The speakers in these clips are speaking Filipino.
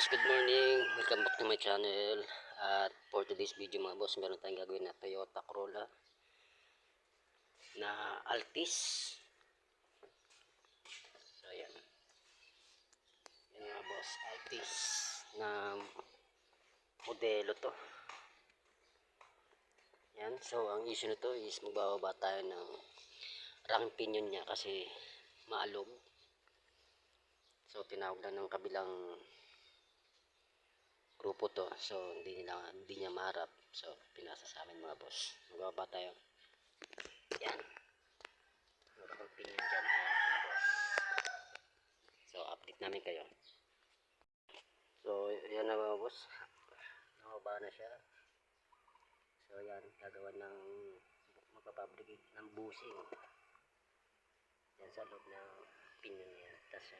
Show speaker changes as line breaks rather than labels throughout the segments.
boss, good morning. Welcome back to my channel. At for today's video mga boss, meron tayong gagawin na Toyota Corolla na Altis. So yan. Yan mga boss, Altis na modelo to. Yan. So ang issue nito is magbababa tayo ng rank pinion niya kasi maalog. So tinawag lang ng kabilang grupo to, so hindi niya maharap, so pinasa sa amin mga boss. Magbaba tayo. Yan, mura kong pinin dyan mga boss. So update namin kayo. So yan na mga boss, nakababa na siya. So yan, gagawa ng magpapabricate ng busing yan sa loob ng pinion niya. Tapos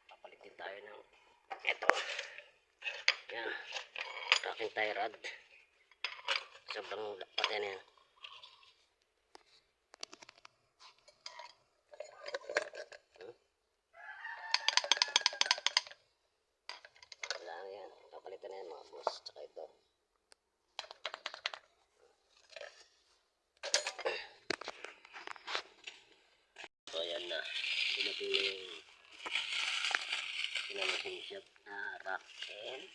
papalit din tayo ng eto. Yan, tracking tie rod. Sobrang patay na yan. Wala na yan, papalitan na yan mga boss. Tsaka ito. So ayan na, pinatuloy yung pinalaking shot na rack and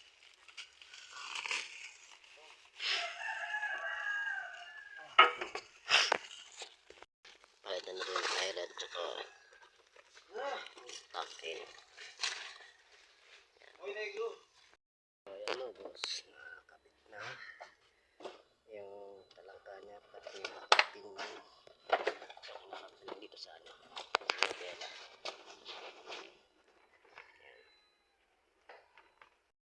palitan na rin yung tie rod tsaka tracking. So ayan na boss, nakakabit na yung talangka niya pati yung ating so nakakabit na dito sa ano